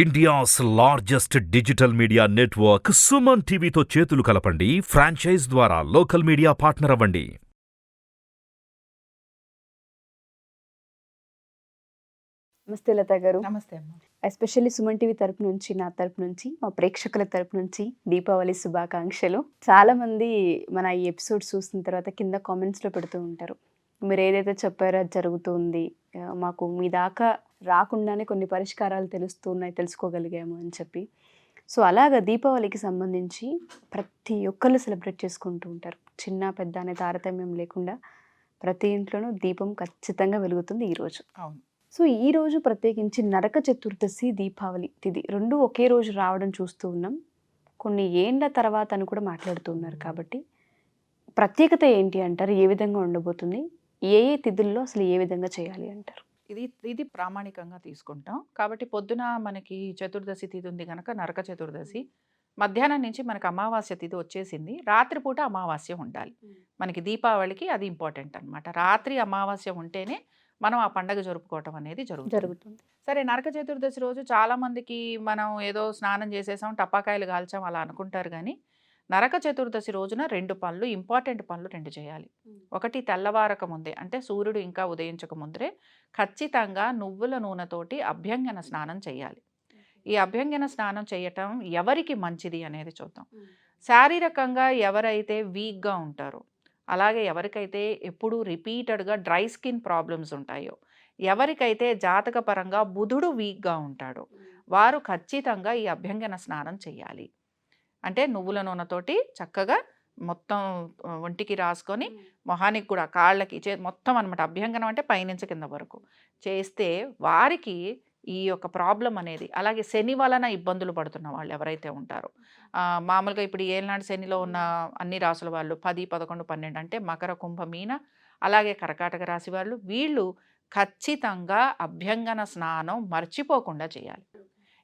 India's largest digital media network Suman టీవీతో చేతులు కలపండి. ఫ్రాంచైజ్ ద్వారా లోకల్ మీడియా పార్ట్నర్ అవ్వండి. నమస్తే లత గారు. నమస్తే అమ్మ. ఎస్పెషల్లీ సుమన్ టీవీ తరపు నుంచి, నా తరపు నుంచి, మా ప్రేక్షకుల తరపు నుంచి దీపావళి శుభాకాంక్షలు. చాలా మంది మన ఈ ఎపిసోడ్స్ చూసిన తర్వాత కింద కామెంట్స్లో పెడుతూ ఉంటారు, మీరు ఏదైతే చెప్పారో అది జరుగుతుంది, మాకు మీ దాకా రాకుండానే కొన్ని పరిష్కారాలు తెలుసుకోగలిగాము అని చెప్పి. సో అలాగా దీపావళికి సంబంధించి ప్రతి ఒక్కళ్ళు సెలబ్రేట్ చేసుకుంటూ ఉంటారు. చిన్న పెద్ద అనే తారతమ్యం లేకుండా ప్రతి ఇంట్లోనూ దీపం ఖచ్చితంగా వెలుగుతుంది ఈరోజు. అవును. సో ఈ రోజు ప్రత్యేకించి నరక చతుర్దశి, దీపావళి తిథి రెండు ఒకే రోజు రావడం చూస్తూ ఉన్నాం. కొన్ని ఏండ్ల తర్వాత అని కూడా మాట్లాడుతూ ఉన్నారు. కాబట్టి ప్రత్యేకత ఏంటి అంటారు? ఏ విధంగా ఉండబోతుంది? ఏ ఏ తిథుల్లో అసలు ఏ విధంగా చేయాలి అంటారు? ఇది ప్రామాణికంగా తీసుకుంటాం. కాబట్టి పొద్దున మనకి చతుర్దశి తిథి ఉంది కనుక నరక చతుర్దశి, మధ్యాహ్నం నుంచి మనకు అమావాస్య తిథి వచ్చేసింది. రాత్రిపూట అమావాస్య ఉండాలి. మనకి దీపావళికి అది ఇంపార్టెంట్ అనమాట. రాత్రి అమావాస్య ఉంటేనే మనం ఆ పండగ జరుపుకోవటం అనేది జరుగుతుంది. సరే, నరక చతుర్దశి రోజు చాలామందికి మనం ఏదో స్నానం చేసేసాం, టపాకాయలు కాల్చాం అలా అనుకుంటారు. కానీ నరక చతుర్దశి రోజున ఇంపార్టెంట్ పనులు రెండు చేయాలి. ఒకటి, తెల్లవారక ముందే, అంటే సూర్యుడు ఇంకా ఉదయించక ముందరే ఖచ్చితంగా నువ్వుల నూనెతోటి అభ్యంగన స్నానం చేయాలి. ఈ అభ్యంగన స్నానం చేయటం ఎవరికి మంచిది అనేది చూద్దాం. శారీరకంగా ఎవరైతే వీక్గా ఉంటారో, అలాగే ఎవరికైతే ఎప్పుడూ రిపీటెడ్గా డ్రై స్కిన్ ప్రాబ్లమ్స్ ఉంటాయో, ఎవరికైతే జాతకపరంగా బుధుడు వీక్గా ఉంటాడో, వారు ఖచ్చితంగా ఈ అభ్యంగన స్నానం చేయాలి. అంటే నువ్వుల నూనెతోటి చక్కగా మొత్తం ఒంటికి రాసుకొని, మొహానికి కూడా, కాళ్ళకి మొత్తం అనమాట. అభ్యంగనం అంటే పైనుంచి కింద వరకు చేస్తే వారికి ఈ యొక్క ప్రాబ్లం అనేది, అలాగే శని వలన ఇబ్బందులు పడుతున్న వాళ్ళు ఎవరైతే ఉంటారో, మామూలుగా ఇప్పుడు ఏళ్ళనాడు శనిలో ఉన్న అన్ని రాసుల వాళ్ళు 10, 11, 12 అంటే మకర, కుంభ, మీన, అలాగే కర్కాటక రాశి వాళ్ళు, వీళ్ళు ఖచ్చితంగా అభ్యంగన స్నానం మర్చిపోకుండా చేయాలి.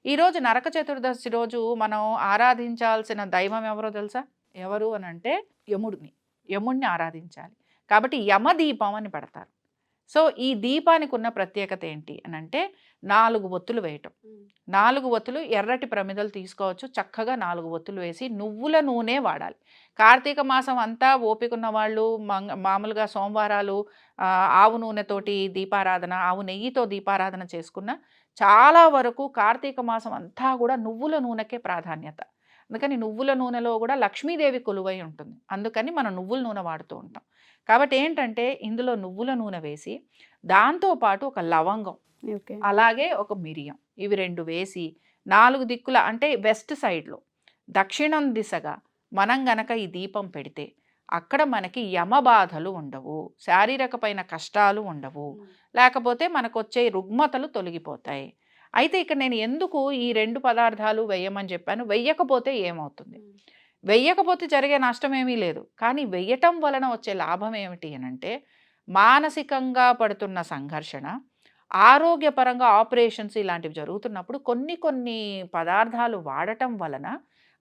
ఈరోజు నరక చతుర్దశి రోజు మనం ఆరాధించాల్సిన దైవం ఎవరో తెలుసా? ఎవరు అని అంటే యముడిని ఆరాధించాలి. కాబట్టి యమదీపం అని పెడతారు. సో ఈ దీపానికి ఉన్న ప్రత్యేకత ఏంటి అని అంటే 4 ఒత్తులు వేయటం. 4 ఒత్తులు ఎర్రటి ప్రమిదలు తీసుకోవచ్చు. చక్కగా 4 ఒత్తులు వేసి నువ్వుల నూనె వాడాలి. కార్తీక మాసం అంతా ఓపిక ఉన్న వాళ్ళు మామూలుగా సోమవారాలు ఆవు నూనెతోటి దీపారాధన, ఆవు నెయ్యితో దీపారాధన చేసుకున్న, చాలా వరకు కార్తీక మాసం అంతా కూడా నువ్వుల నూనెకే ప్రాధాన్యత. అందుకని నువ్వుల నూనెలో కూడా లక్ష్మీదేవి కొలువై ఉంటుంది. అందుకని మనం నువ్వుల నూనె వాడుతూ ఉంటాం. కాబట్టి ఏంటంటే ఇందులో నువ్వుల నూనె వేసి, దాంతోపాటు ఒక లవంగం, అలాగే ఒక మిరియం, ఇవి 2 వేసి 4 దిక్కుల, అంటే వెస్ట్ సైడ్లో దక్షిణం దిశగా మనం గనక ఈ దీపం పెడితే అక్కడ మనకి యమబాధలు ఉండవు, శారీరకమైన కష్టాలు ఉండవు, లేకపోతే మనకు వచ్చే రుగ్మతలు తొలగిపోతాయి. అయితే ఇక్కడ నేను ఎందుకు ఈ 2 పదార్థాలు వేయమని చెప్పాను? వెయ్యకపోతే ఏమవుతుంది? వెయ్యకపోతే జరిగే నష్టం ఏమీ లేదు. కానీ వెయ్యటం వలన వచ్చే లాభం ఏమిటి అని అంటే, మానసికంగా పడుతున్న సంఘర్షణ, ఆరోగ్యపరంగా ఆపరేషన్స్ ఇలాంటివి జరుగుతున్నప్పుడు కొన్ని పదార్థాలు వాడటం వలన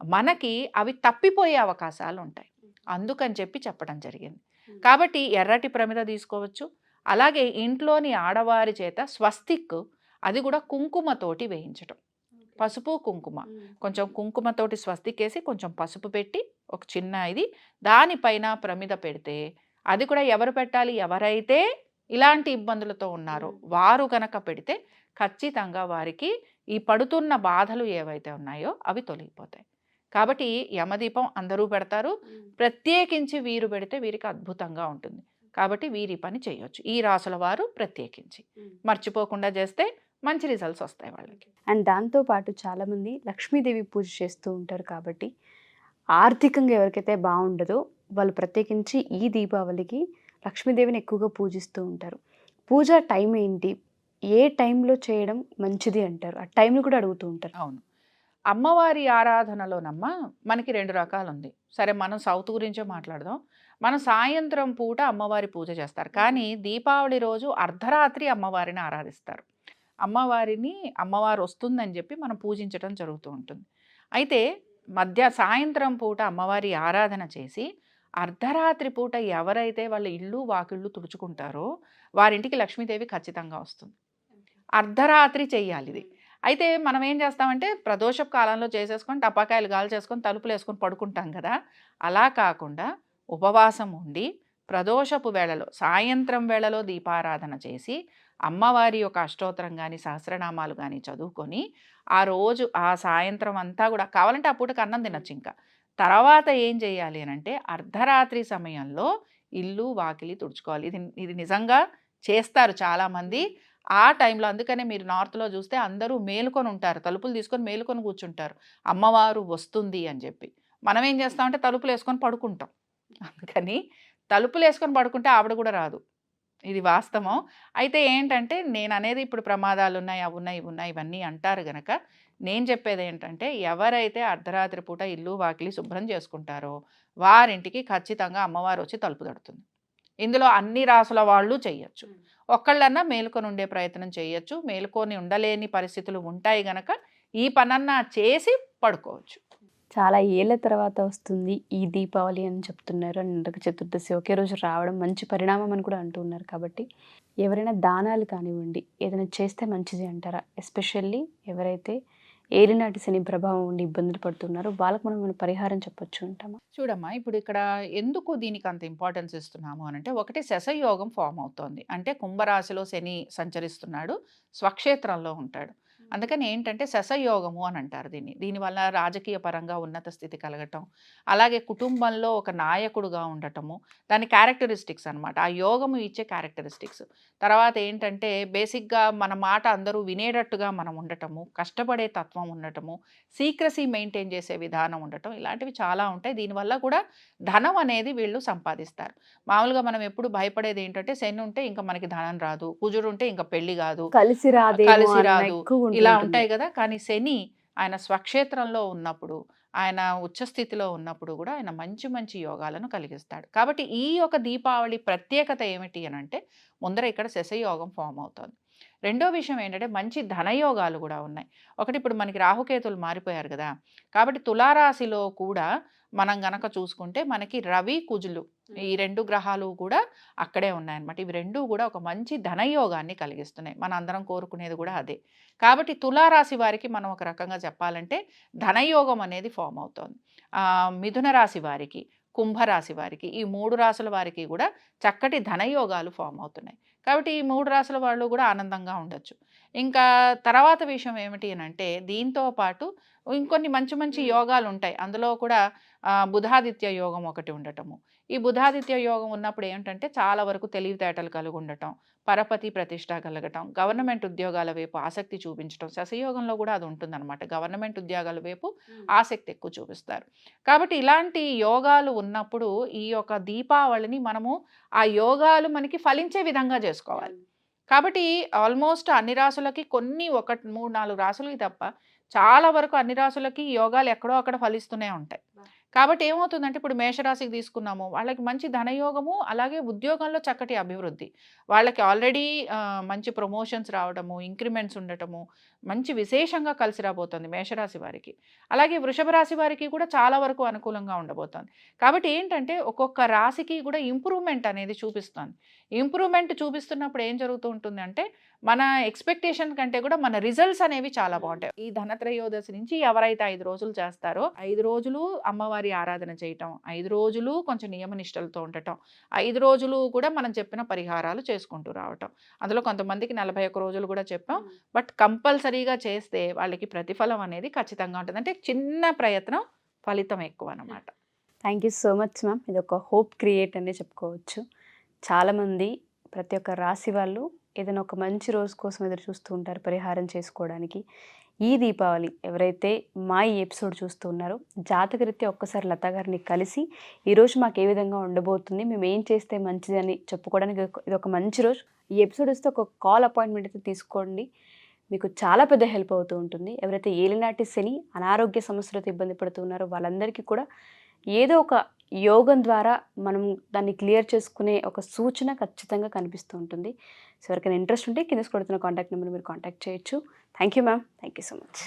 మనకి అవి తప్పిపోయే అవకాశాలు ఉంటాయి. అందుకని చెప్పడం జరిగింది. కాబట్టి ఎర్రటి ప్రమిద తీసుకోవచ్చు. అలాగే ఇంట్లోని ఆడవారి చేత స్వస్తిక్, అది కూడా కుంకుమతోటి వేయించటం. పసుపు, కుంకుమ, కొంచెం కుంకుమతోటి స్వస్తిక్ వేసి కొంచెం పసుపు పెట్టి ఒక చిన్న ఇది దానిపైన ప్రమిద పెడితే, అది కూడా ఎవరు పెట్టాలి? ఎవరైతే ఇలాంటి ఇబ్బందులతో ఉన్నారో వారు గనక పెడితే ఖచ్చితంగా వారికి ఈ పడుతున్న బాధలు ఏవైతే ఉన్నాయో అవి తొలగిపోతాయి. కాబట్టి యమదీపం అందరూ పెడతారు. ప్రత్యేకించి వీరు పెడితే వీరికి అద్భుతంగా ఉంటుంది. కాబట్టి వీరి పని చేయొచ్చు. ఈ రాసుల వారు ప్రత్యేకించి మర్చిపోకుండా చేస్తే మంచి రిజల్ట్స్ వస్తాయి వాళ్ళకి. అండ్ దాంతోపాటు చాలామంది లక్ష్మీదేవి పూజ చేస్తూ ఉంటారు. కాబట్టి ఆర్థికంగా ఎవరికైతే బాగుండదో వాళ్ళు ప్రత్యేకించి ఈ దీపావళికి లక్ష్మీదేవిని ఎక్కువగా పూజిస్తూ ఉంటారు. పూజ టైం ఏంటి? ఏ టైంలో చేయడం మంచిది అంటారు? ఆ టైంని కూడా అడుగుతూ ఉంటారు. అవును, అమ్మవారి ఆరాధనలోనమ్మ మనకి 2 రకాలు ఉంది. సరే, మనం సౌత్ గురించే మాట్లాడదాం. మనం సాయంత్రం పూట అమ్మవారి పూజ చేస్తారు. కానీ దీపావళి రోజు అర్ధరాత్రి అమ్మవారిని ఆరాధిస్తారు. అమ్మవారు వస్తుందని చెప్పి మనం పూజించడం జరుగుతూ ఉంటుంది. అయితే సాయంత్రం పూట అమ్మవారి ఆరాధన చేసి అర్ధరాత్రి పూట ఎవరైతే వాళ్ళ ఇల్లు వాకిళ్ళు తుడుచుకుంటారో వారింటికి లక్ష్మీదేవి ఖచ్చితంగా వస్తుంది. అర్ధరాత్రి చెయ్యాలి ఇది. అయితే మనం ఏం చేస్తామంటే ప్రదోషపు కాలంలో చేసేసుకొని టపాకాయలు కాల్చేసుకొని తలుపులు వేసుకొని పడుకుంటాం కదా. అలా కాకుండా ఉపవాసం ఉండి ప్రదోషపు వేళలో సాయంత్రం వేళలో దీపారాధన చేసి అమ్మవారి యొక్క అష్టోత్తరం కానీ సహస్రనామాలు కానీ చదువుకొని ఆ రోజు ఆ సాయంత్రం అంతా కూడా కావాలంటే ఆ పూటకు అన్నం తినచ్చు. ఇంకా తర్వాత ఏం చేయాలి అని అంటే అర్ధరాత్రి సమయంలో ఇల్లు వాకిలి తుడుచుకోవాలి. ఇది నిజంగా చేస్తారు చాలామంది ఆ టైంలో. అందుకనే మీరు నార్త్లో చూస్తే అందరూ మేలుకొని ఉంటారు, తలుపులు తీసుకొని మేలుకొని కూర్చుంటారు అమ్మవారు వస్తుంది అని చెప్పి. మనం ఏం చేస్తామంటే తలుపులు వేసుకొని పడుకుంటాం. అందుకని తలుపులు వేసుకొని పడుకుంటే ఆవిడ కూడా రాదు, ఇది వాస్తవం. అయితే ఏంటంటే నేను అనేది ఇప్పుడు ప్రమాదాలు ఉన్నాయి, అవి ఉన్నాయి, ఇవి ఉన్నాయి, ఇవన్నీ అంటారు గనక నేను చెప్పేది ఏంటంటే ఎవరైతే అర్ధరాత్రి పూట ఇల్లు వాకిలి శుభ్రం చేసుకుంటారో వారింటికి ఖచ్చితంగా అమ్మవారు వచ్చి తలుపు తడుతుంది. ఇందులో అన్ని రాసుల వాళ్ళు చేయొచ్చు. ఒక్కళ్ళన్నా మేలుకొని ఉండే ప్రయత్నం చేయొచ్చు. మేలుకొని ఉండలేని పరిస్థితులు ఉంటాయి గనక ఈ పనన్నా చేసి పడుకోవచ్చు. చాలా ఏళ్ళ తర్వాత వస్తుంది ఈ దీపావళి అని చెప్తున్నారు. నరక చతుర్దశి ఒకే రోజు రావడం మంచి పరిణామం అని కూడా అంటున్నారు. కాబట్టి ఎవరైనా దానాలు కానివ్వండి ఏదైనా చేస్తే మంచిది అంటారా? ఎస్పెషల్లీ ఎవరైతే ఏలినాటి శని ప్రభావం ఉండి ఇబ్బందులు పడుతున్నారో వాళ్ళకి మనం పరిహారం చెప్పొచ్చు అంటామా? చూడమ్మా, ఇప్పుడు ఇక్కడ ఎందుకు దీనికి అంత ఇంపార్టెన్స్ ఇస్తున్నాము అని అంటే, ఒకటి శశయోగం ఫామ్ అవుతోంది. అంటే కుంభరాశిలో శని సంచరిస్తున్నాడు, స్వక్షేత్రంలో ఉంటాడు. అందుకని ఏంటంటే శశయోగము అని అంటారు దీన్ని. దీనివల్ల రాజకీయ పరంగా ఉన్నత స్థితి కలగటం, అలాగే కుటుంబంలో ఒక నాయకుడుగా ఉండటము, దాని క్యారెక్టరిస్టిక్స్ అనమాట. ఆ యోగము ఇచ్చే క్యారెక్టరిస్టిక్స్. తర్వాత ఏంటంటే బేసిక్గా మన మాట అందరూ వినేటట్టుగా మనం ఉండటము, కష్టపడే తత్వం ఉండటము, సీక్రసీ మెయింటైన్ చేసే విధానం ఉండటం, ఇలాంటివి చాలా ఉంటాయి. దీనివల్ల కూడా ధనం అనేది వీళ్ళు సంపాదిస్తారు. మామూలుగా మనం ఎప్పుడు భయపడేది ఏంటంటే శని ఉంటే ఇంకా మనకి ధనం రాదు, కుజుడు ఉంటే ఇంకా పెళ్లి కాదు, కలిసి రాదు, ఇలా ఉంటాయి కదా. కానీ శని ఆయన స్వక్షేత్రంలో ఉన్నప్పుడు, ఆయన ఉచ్చస్థితిలో ఉన్నప్పుడు కూడా ఆయన మంచి మంచి యోగాలను కలిగిస్తాడు. కాబట్టి ఈ యొక్క దీపావళి ప్రత్యేకత ఏమిటి అని అంటే ముందర ఇక్కడ శశయోగం ఫామ్ అవుతుంది. రెండో విషయం ఏంటంటే మంచి ధనయోగాలు కూడా ఉన్నాయి. ఒకటి ఇప్పుడు మనకి రాహుకేతులు మారిపోయారు కదా, కాబట్టి తులారాశిలో కూడా మనం గనక చూసుకుంటే మనకి రవి కుజులు ఈ రెండు గ్రహాలు కూడా అక్కడే ఉన్నాయన్నమాట. ఇవి రెండు కూడా ఒక మంచి ధనయోగాన్ని కలిగిస్తున్నాయి. మన అందరం కోరుకునేది కూడా అదే. కాబట్టి తులారాశి వారికి మనం ఒక రకంగా చెప్పాలంటే ధనయోగం అనేది ఫామ్ అవుతోంది. మిథున రాశి వారికి, కుంభరాశి వారికి, ఈ 3 రాశుల వారికి కూడా చక్కటి ధనయోగాలు ఫామ్ అవుతున్నాయి. కాబట్టి ఈ 3 రాశుల వాళ్ళు కూడా ఆనందంగా ఉండొచ్చు. ఇంకా తర్వాత విషయం ఏమిటి అని అంటే దీంతో పాటు ఇంకొన్ని మంచి మంచి యోగాలు ఉంటాయి. అందులో కూడా బుధాదిత్య యోగం ఒకటి ఉండటము. ఈ బుధాదిత్య యోగం ఉన్నప్పుడు ఏంటంటే చాలా వరకు తెలివితేటలు కలిగి ఉండటం, పరపతి ప్రతిష్ట కలగటం, గవర్నమెంట్ ఉద్యోగాల వైపు ఆసక్తి చూపించడం. శశయోగంలో కూడా అది ఉంటుందన్నమాట. గవర్నమెంట్ ఉద్యోగాల వైపు ఆసక్తి ఎక్కువ చూపిస్తారు. కాబట్టి ఇలాంటి యోగాలు ఉన్నప్పుడు ఈ యొక్క దీపావళిని మనము ఆ యోగాలు మనకి ఫలించే విధంగా చేసుకోవాలి. కాబట్టి ఆల్మోస్ట్ అన్ని రాసులకి కొన్ని 1, 3, 4 రాసులకి తప్ప చాలా వరకు అన్ని రాసులకి యోగాలు ఎక్కడో అక్కడ ఫలిస్తూనే ఉంటాయి. కాబట్టి ఏమవుతుందంటే ఇప్పుడు మేషరాశికి తీసుకున్నాము, వాళ్ళకి మంచి ధనయోగము, అలాగే ఉద్యోగంలో చక్కటి అభివృద్ధి, వాళ్ళకి ఆల్రెడీ మంచి ప్రమోషన్స్ రావడము, ఇంక్రిమెంట్స్ ఉండటము, మంచి విశేషంగా కలిసి రాబోతుంది మేషరాశి వారికి. అలాగే వృషభ రాశి వారికి కూడా చాలా వరకు అనుకూలంగా ఉండబోతోంది. కాబట్టి ఏంటంటే ఒక్కొక్క రాశికి కూడా ఇంప్రూవ్మెంట్ అనేది చూపిస్తుంది. ఇంప్రూవ్మెంట్ చూపిస్తున్నప్పుడు ఏం జరుగుతూ ఉంటుంది అంటే మన ఎక్స్పెక్టేషన్ కంటే కూడా మన రిజల్ట్స్ అనేవి చాలా బాగుంటాయి. ఈ ధనత్రయోదశి నుంచి ఎవరైతే 5 రోజులు చేస్తారో 5 రోజులు అమ్మవారి ఆరాధన చేయటం, 5 రోజులు కొంచెం నియమనిష్టలతో ఉండటం, 5 రోజులు కూడా మనం చెప్పిన పరిహారాలు చేసుకుంటూ రావటం. అందులో కొంతమందికి 41 రోజులు కూడా చెప్పాం. బట్ కంపల్సరీగా చేస్తే వాళ్ళకి ప్రతిఫలం అనేది ఖచ్చితంగా ఉంటుంది. అంటే చిన్న ప్రయత్నం, ఫలితం ఎక్కువ అన్నమాట. Thank you so much ma'am. ఇది ఒక హోప్ క్రియేట్ అనే చెప్పుకోవచ్చు. చాలామంది ప్రతి ఒక్క రాశి వాళ్ళు ఏదైనా ఒక మంచి రోజు కోసం ఎదురు చూస్తూ ఉంటారు పరిహారం చేసుకోవడానికి. ఈ దీపావళి ఎవరైతే మా ఈ ఎపిసోడ్ చూస్తూ ఉన్నారో జాతకరీత్యా ఒక్కసారి లతా గారిని కలిసి ఈరోజు మాకు ఏ విధంగా ఉండబోతుంది, మేము ఏం చేస్తే మంచిది అని చెప్పుకోవడానికి ఇది ఒక మంచి రోజు. ఈ ఎపిసోడ్ వస్తే ఒక కాల్ అపాయింట్మెంట్ అయితే తీసుకోండి, మీకు చాలా పెద్ద హెల్ప్ అవుతూ ఉంటుంది. ఎవరైతే ఏలినాటి శని అనారోగ్య సమస్యలతో ఇబ్బంది పడుతున్నారో వాళ్ళందరికీ కూడా ఏదో ఒక యోగం ద్వారా మనం దాన్ని క్లియర్ చేసుకునే ఒక సూచన ఖచ్చితంగా కనిపిస్తూ ఉంటుంది. సో ఎవరికైనా ఇంట్రెస్ట్ ఉంటే కింద కొడుతున్న కాంటాక్ట్ నెంబర్ మీరు కాంటాక్ట్ చేయొచ్చు. Thank you ma'am. Thank you so much.